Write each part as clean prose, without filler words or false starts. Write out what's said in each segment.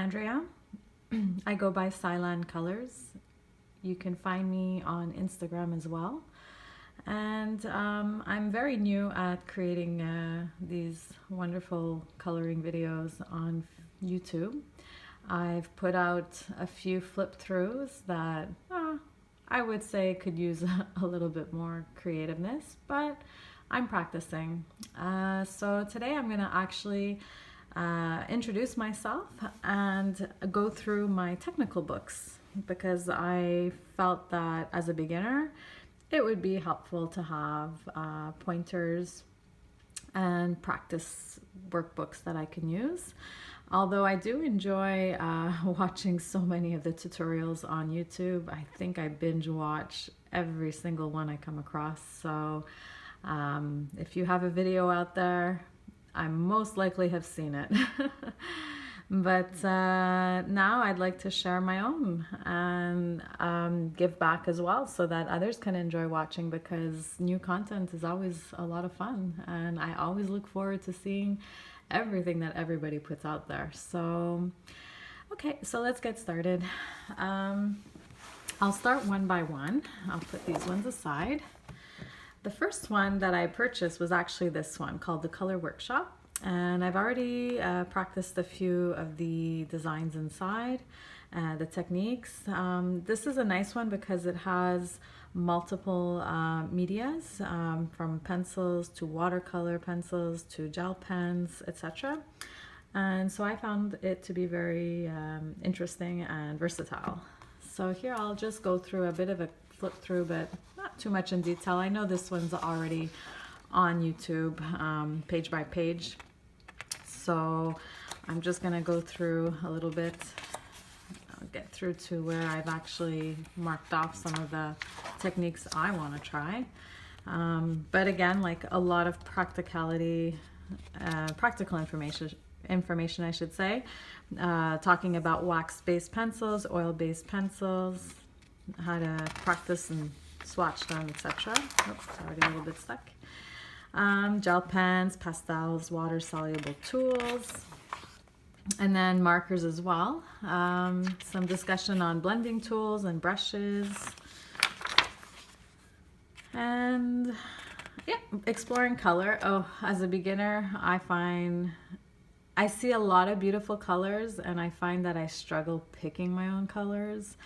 Andrea. I go by Cylon Colors. You can find me on Instagram as well. And I'm very new at creating these wonderful coloring videos on YouTube. I've put out a few flip throughs that I would say could use a little bit more creativeness, but I'm practicing. So today I'm going to actually introduce myself and go through my technical books, because I felt that as a beginner it would be helpful to have pointers and practice workbooks that I can use. Although I do enjoy watching so many of the tutorials on YouTube. I think I binge watch every single one I come across. So if you have a video out there, I most likely have seen it. But now I'd like to share my own and give back as well, so that others can enjoy watching, because new content is always a lot of fun and I always look forward to seeing everything that everybody puts out there. So okay, so let's get started. I'll start one by one. I'll put these ones aside. The first one that I purchased was actually this one, called the Color Workshop. And I've already practiced a few of the designs inside, the techniques. This is a nice one because it has multiple medias, from pencils to watercolor pencils to gel pens, etc. And so I found it to be very interesting and versatile. So here I'll just go through a bit of a flip through, but not too much in detail. I know this one's already on YouTube, page by page. So I'm just going to go through a little bit. I'll get through to where I've actually marked off some of the techniques I want to try. But again, like a lot of practicality, practical information I should say, talking about wax-based pencils, oil-based pencils, how to practice and swatch them, etc. Oops, already a little bit stuck. Gel pens, pastels, water-soluble tools, and then markers as well. Some discussion on blending tools and brushes. And yeah, exploring color. Oh, as a beginner, I see a lot of beautiful colors, and I find that I struggle picking my own colors.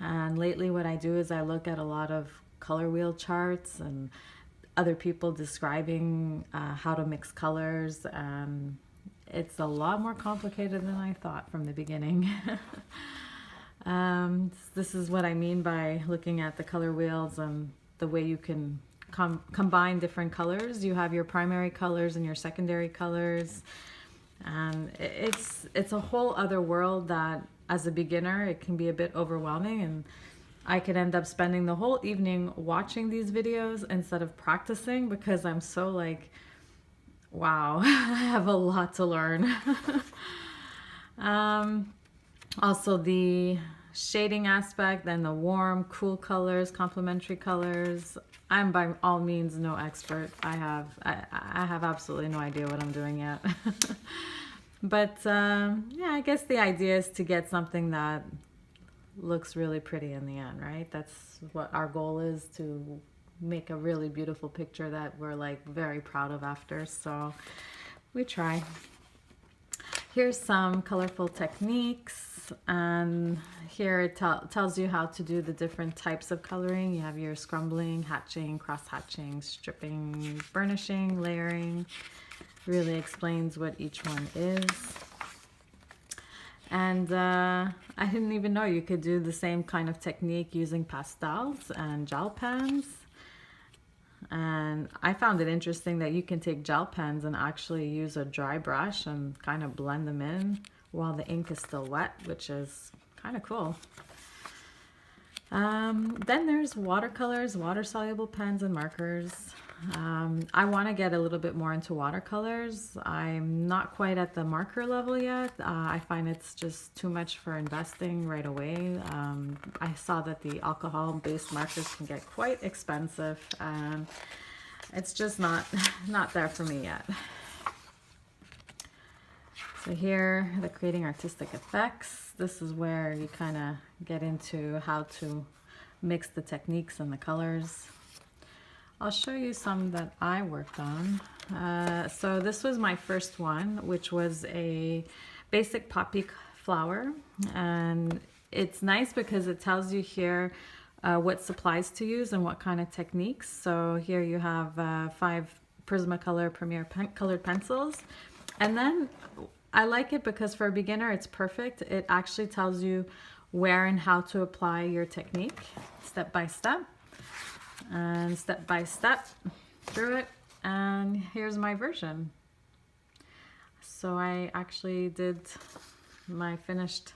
And lately what I do is I look at a lot of color wheel charts and other people describing how to mix colors, and it's a lot more complicated than I thought from the beginning. This is what I mean by looking at the color wheels and the way you can combine different colors. You have your primary colors and your secondary colors, and it's a whole other world that as a beginner it can be a bit overwhelming, and I could end up spending the whole evening watching these videos instead of practicing, because I'm so like, wow, I have a lot to learn. Also the shading aspect and the warm, cool colors, complementary colors. I'm by all means no expert. I have absolutely no idea what I'm doing yet. But yeah, I guess the idea is to get something that looks really pretty in the end, right? That's what our goal is, to make a really beautiful picture that we're like very proud of after. So we try. Here's some colorful techniques, and here it tells you how to do the different types of coloring. You have your scrumbling, hatching, cross hatching, stripping, burnishing, layering. Really explains what each one is. And I didn't even know you could do the same kind of technique using pastels and gel pens. And I found it interesting that you can take gel pens and actually use a dry brush and kind of blend them in while the ink is still wet, which is kind of cool. Then there's watercolors, water-soluble pens and markers. I want to get a little bit more into watercolors. I'm not quite at the marker level yet. I find it's just too much for investing right away. I saw that the alcohol-based markers can get quite expensive, and it's just not there for me yet. So here, the creating artistic effects. This is where you kind of get into how to mix the techniques and the colors. I'll show you some that I worked on. So this was my first one, which was a basic poppy flower. And it's nice because it tells you here what supplies to use and what kind of techniques. So here you have 5 Prismacolor Premier colored pencils. And then I like it because for a beginner, it's perfect. It actually tells you where and how to apply your technique step by step through it. And here's my version. So I actually did my finished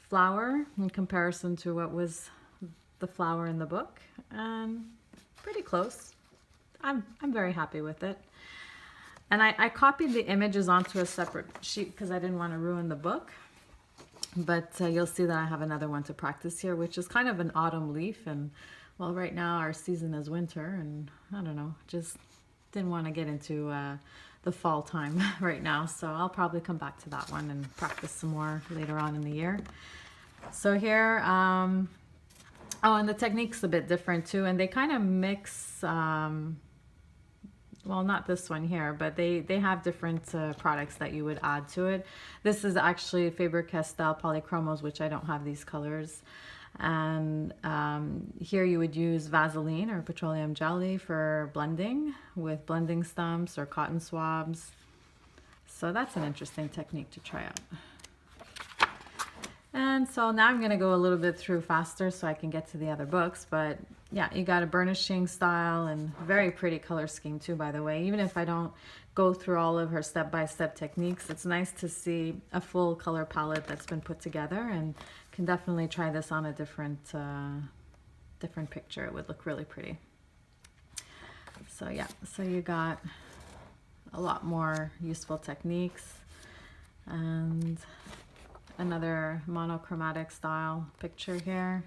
flower in comparison to what was the flower in the book, and pretty close. I'm very happy with it. And I copied the images onto a separate sheet because I didn't want to ruin the book. But you'll see that I have another one to practice here, which is kind of an autumn leaf. And well, right now our season is winter, and I don't know, just didn't want to get into the fall time right now. So I'll probably come back to that one and practice some more later on in the year. So here, oh, and the technique's a bit different too. And they kind of mix, well, not this one here, but they have different products that you would add to it. This is actually Faber-Castell Polychromos, which I don't have these colors. And here you would use Vaseline or petroleum jelly for blending with blending stumps or cotton swabs. So that's an interesting technique to try out. And so now I'm going to go a little bit through faster so I can get to the other books. But yeah, you got a burnishing style and very pretty color scheme too, by the way. Even if I don't go through all of her step-by-step techniques, it's nice to see a full color palette that's been put together, and can definitely try this on a different picture. It would look really pretty. So yeah, so you got a lot more useful techniques and another monochromatic style picture here.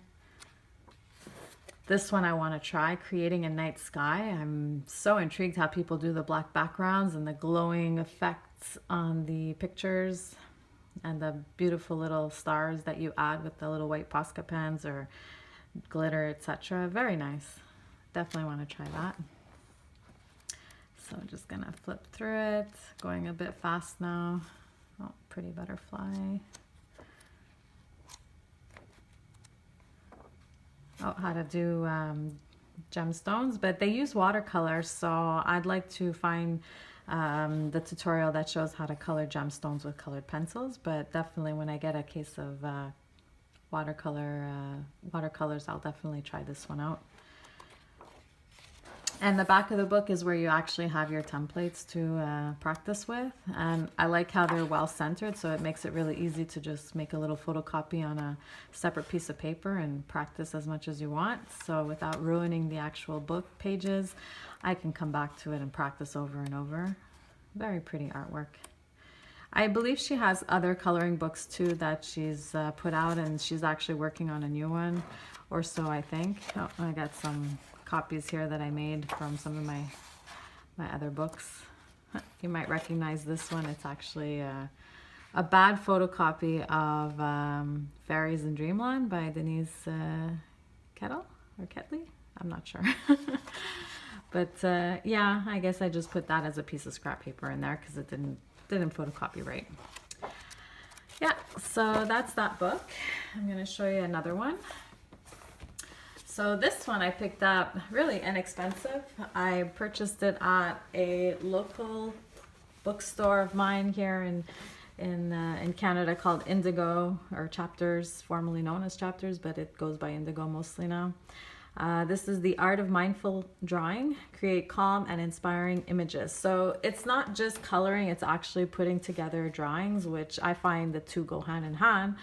This one I want to try, creating a night sky. I'm so intrigued how people do the black backgrounds and the glowing effects on the pictures and the beautiful little stars that you add with the little white Posca pens or glitter, etc. Very nice. Definitely want to try that. So I'm just gonna flip through it, going a bit fast now. Oh, pretty butterfly. Oh, how to do gemstones, but they use watercolor, so I'd like to find the tutorial that shows how to color gemstones with colored pencils. But definitely when I get a case of watercolors, I'll definitely try this one out. And the back of the book is where you actually have your templates to practice with. And I like how they're well centered, so it makes it really easy to just make a little photocopy on a separate piece of paper and practice as much as you want. So without ruining the actual book pages, I can come back to it and practice over and over. Very pretty artwork. I believe she has other coloring books too that she's put out, and she's actually working on a new one or so, I think. Oh, I got some copies here that I made from some of my other books. You might recognize this one. It's actually a bad photocopy of Fairies in Dreamland by Denise Kettle or Ketley. I'm not sure. But yeah, I guess I just put that as a piece of scrap paper in there because it didn't photocopy right. Yeah, so that's that book. I'm going to show you another one. So this one I picked up really inexpensive. I purchased it at a local bookstore of mine here in Canada called Indigo, or Chapters, formerly known as Chapters, but it goes by Indigo mostly now. This is The Art of Mindful Drawing, Create Calm and Inspiring Images. So it's not just coloring, it's actually putting together drawings, which I find the two go hand in hand.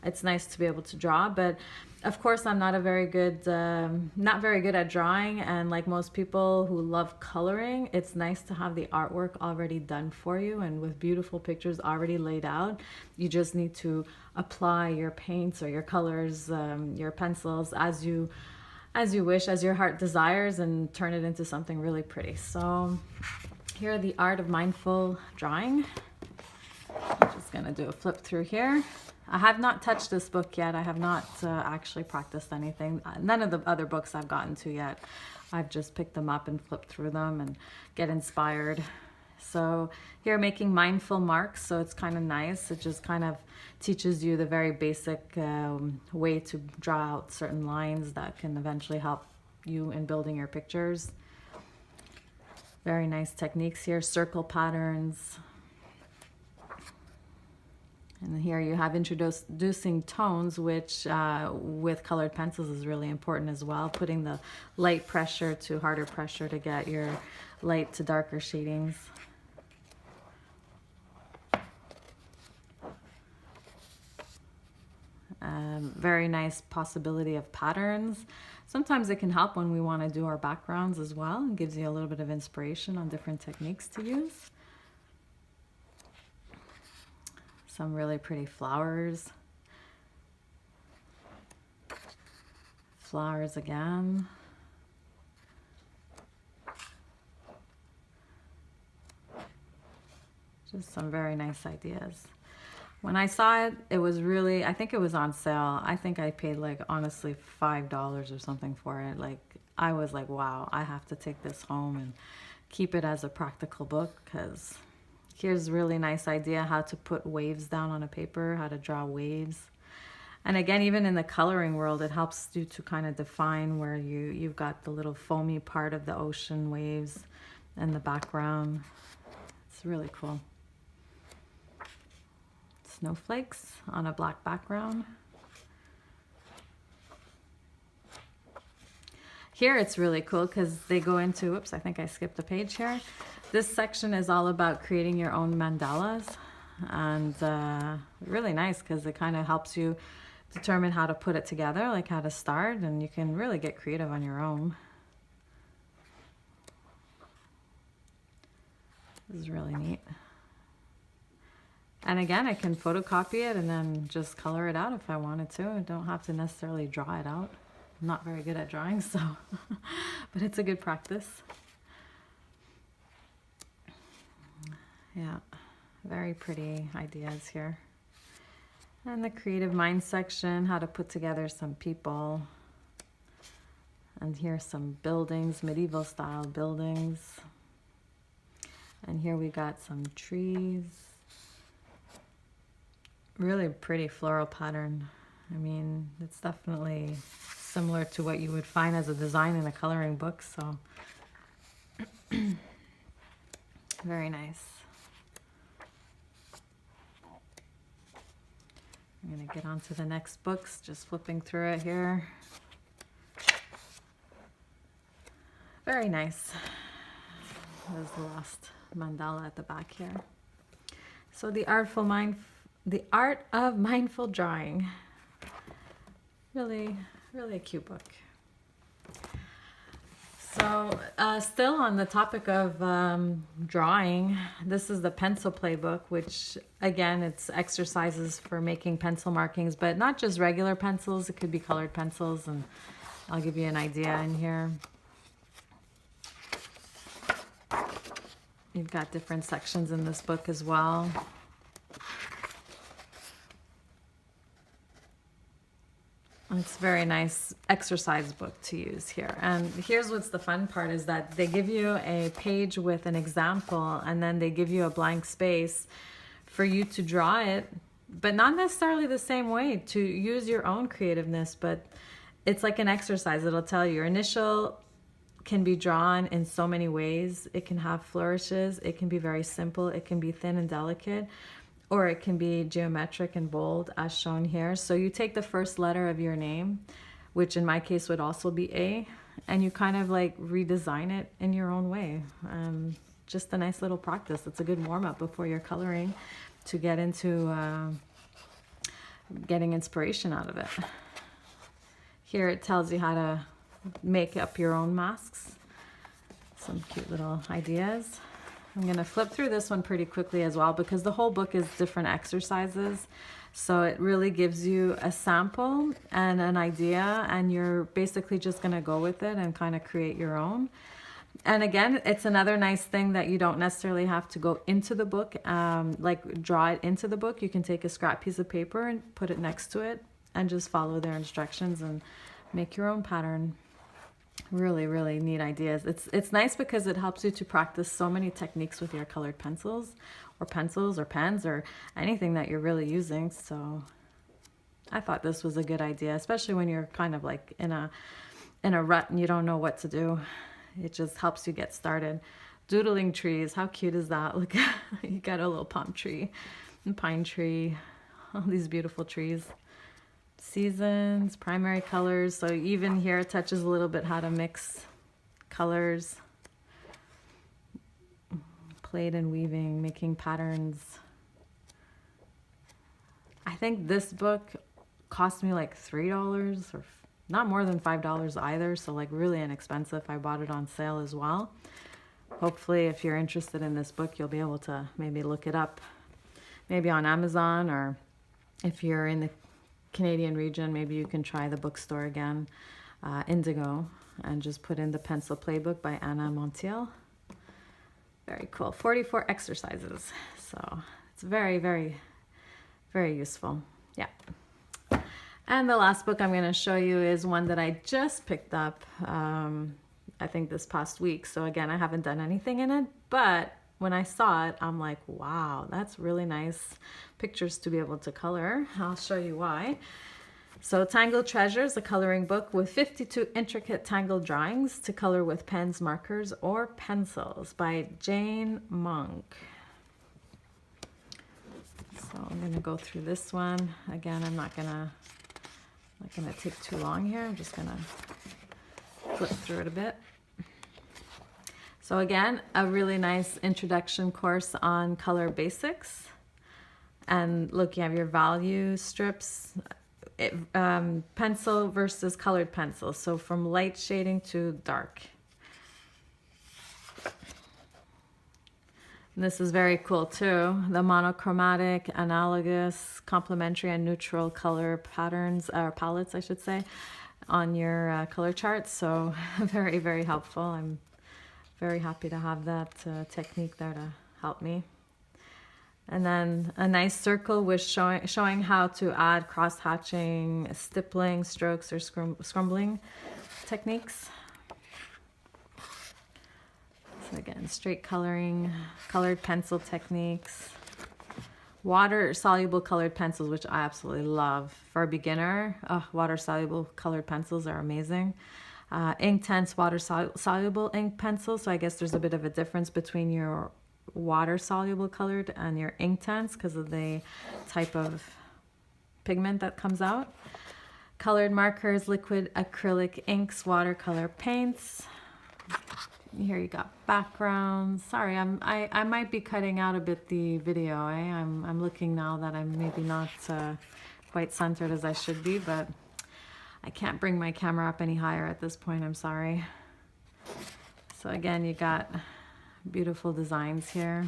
It's nice to be able to draw, but of course I'm not very good at drawing, and like most people who love coloring, it's nice to have the artwork already done for you and with beautiful pictures already laid out. You just need to apply your paints or your colors, your pencils as you wish, as your heart desires, and turn it into something really pretty. So here, The Art of Mindful Drawing. I'm just going to do a flip through here. I have not touched this book yet. I have not actually practiced anything. None of the other books I've gotten to yet. I've just picked them up and flipped through them and get inspired. So here, making mindful marks, so it's kind of nice. It just kind of teaches you the very basic way to draw out certain lines that can eventually help you in building your pictures. Very nice techniques here, circle patterns. And here you have introducing tones, which with colored pencils is really important as well. Putting the light pressure to harder pressure to get your light to darker shadings. Very nice possibility of patterns. Sometimes it can help when we want to do our backgrounds as well. It gives you a little bit of inspiration on different techniques to use. Some really pretty flowers. Flowers again. Just some very nice ideas. When I saw it, it was really, I think it was on sale. I think I paid like honestly $5 or something for it. Like I was like, wow, I have to take this home and keep it as a practical book, because here's a really nice idea how to put waves down on a paper, how to draw waves. And again, even in the coloring world, it helps you to kind of define where you've got the little foamy part of the ocean waves and the background. It's really cool. Snowflakes on a black background. Here it's really cool because they go into, whoops, I think I skipped a page here. This section is all about creating your own mandalas, and really nice because it kind of helps you determine how to put it together, like how to start, and you can really get creative on your own. This is really neat. And again, I can photocopy it and then just color it out if I wanted to. I don't have to necessarily draw it out. I'm not very good at drawing, so, but it's a good practice. Yeah, very pretty ideas here. And the creative mind section, how to put together some people. And here's some buildings, medieval style buildings. And here we got some trees. Really pretty floral pattern. I mean, it's definitely similar to what you would find as a design in a coloring book, so very nice. I'm gonna get on to the next books, just flipping through it here. Very nice. There's the last mandala at the back here. So the Art of Mindful Drawing. Really, really a cute book. So still on the topic of drawing, this is the pencil playbook, which again, it's exercises for making pencil markings, but not just regular pencils. It could be colored pencils, and I'll give you an idea in here. You've got different sections in this book as well. It's a very nice exercise book to use here. And here's what's the fun part is that they give you a page with an example, and then they give you a blank space for you to draw it, but not necessarily the same way, to use your own creativeness. But it's like an exercise. It'll tell you your initial can be drawn in so many ways. It can have flourishes. It can be very simple. It can be thin and delicate. Or it can be geometric and bold as shown here. So you take the first letter of your name, which in my case would also be A, and you kind of like redesign it in your own way. Just a nice little practice. It's a good warm-up before you're coloring to get into getting inspiration out of it. Here it tells you how to make up your own masks. Some cute little ideas. I'm going to flip through this one pretty quickly as well, because the whole book is different exercises. So it really gives you a sample and an idea, and you're basically just going to go with it and kind of create your own. And again, it's another nice thing that you don't necessarily have to go into the book, like draw it into the book. You can take a scrap piece of paper and put it next to it and just follow their instructions and make your own pattern. Really, really neat ideas. It's nice because it helps you to practice so many techniques with your colored pencils or pens or anything that you're really using. So I thought this was a good idea, especially when you're kind of like in a rut and you don't know what to do. It just helps you get started. Doodling trees, how cute is that? Look, you got a little palm tree and pine tree, all these beautiful trees. Seasons, primary colors. So even here it touches a little bit how to mix colors. Plait and weaving, making patterns. I think this book cost me like $3 or not more than $5 either, so like really inexpensive. I bought it on sale as well. Hopefully if you're interested in this book, you'll be able to maybe look it up maybe on Amazon, or if you're in the Canadian region, maybe you can try the bookstore again, Indigo, and just put in the Pencil Playbook by Anna Montiel. Very cool. 44 exercises. So it's very, very, very useful. Yeah. And the last book I'm going to show you is one that I just picked up, I think this past week. So again, I haven't done anything in it, but when I saw it, I'm like, wow, that's really nice pictures to be able to color. I'll show you why. So Tangled Treasures, a coloring book with 52 intricate tangled drawings to color with pens, markers, or pencils by Jane Monk. So I'm going to go through this one. Again, I'm not gonna take too long here. I'm just gonna flip through it a bit. So again, a really nice introduction course on color basics. And look, you have your value strips, pencil versus colored pencil. So from light shading to dark. And this is very cool too. The monochromatic, analogous, complementary, and neutral color patterns, or palettes, I should say, on your color chart. So very, very helpful. I'm very happy to have that technique there to help me. And then a nice circle with showing how to add cross-hatching, stippling, strokes, or scrumbling techniques. So again, straight coloring, colored pencil techniques, water-soluble colored pencils, which I absolutely love. For a beginner, water-soluble colored pencils are amazing. Inktense water-soluble ink pencils. So I guess there's a bit of a difference between your water-soluble colored and your Inktense because of the type of pigment that comes out. Colored markers, liquid acrylic inks, watercolor paints. Here you got backgrounds. Sorry, I might be cutting out a bit the video. I'm looking now that I'm maybe not quite centered as I should be, but I can't bring my camera up any higher at this point. I'm sorry. So again, you got beautiful designs here.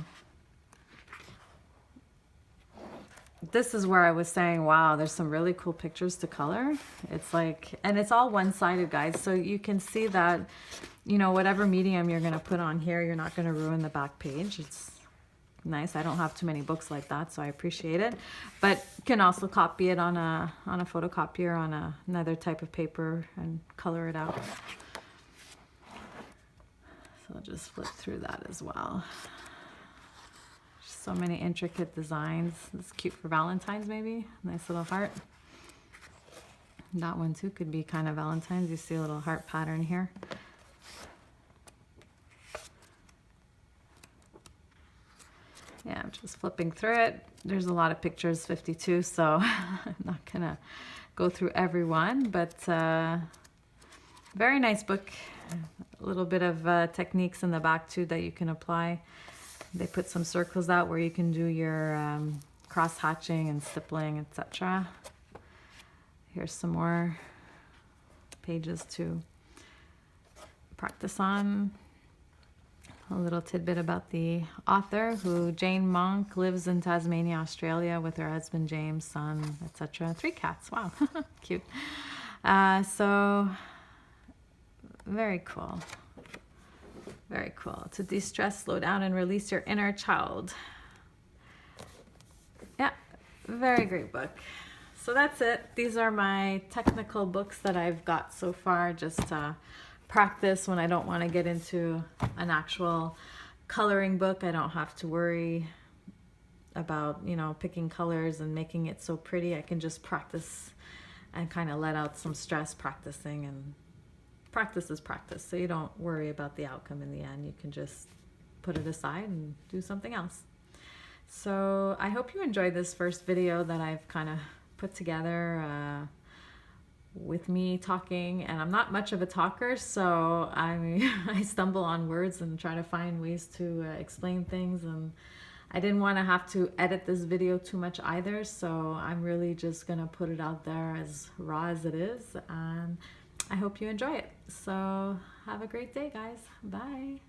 This is where I was saying, wow, there's some really cool pictures to color. It's like, and it's all one-sided, guys. So you can see that, you know, whatever medium you're going to put on here, you're not going to ruin the back page. It's nice. I don't have too many books like that, so I appreciate it. But you can also copy it on a photocopier on another type of paper and color it out. So I'll just flip through that as well. So many intricate designs. It's cute for Valentine's, maybe. Nice little heart. That one too could be kind of Valentine's. You see a little heart pattern here. Yeah, I'm just flipping through it. There's a lot of pictures, 52, so I'm not gonna go through every one, but very nice book. A little bit of techniques in the back too that you can apply. They put some circles out where you can do your cross-hatching and stippling, etc. Here's some more pages to practice on. A little tidbit about the author, who Jane Monk lives in Tasmania, Australia with her husband James, son, etc. 3 cats. Wow, cute. So very cool. Very cool. To de-stress, slow down, and release your inner child. Yeah, very great book. So that's it. These are my technical books that I've got so far, just to practice when I don't want to get into an actual coloring book. I don't have to worry about, you know, picking colors and making it so pretty. I can just practice and kind of let out some stress practicing, and practice is practice. So you don't worry about the outcome in the end. You can just put it aside and do something else. So I hope you enjoyed this first video that I've kind of put together with me talking, and I'm not much of a talker, so I stumble on words and try to find ways to explain things, and I didn't want to have to edit this video too much either, so I'm really just gonna put it out there as raw as it is, and I hope you enjoy it. So have a great day, guys. Bye.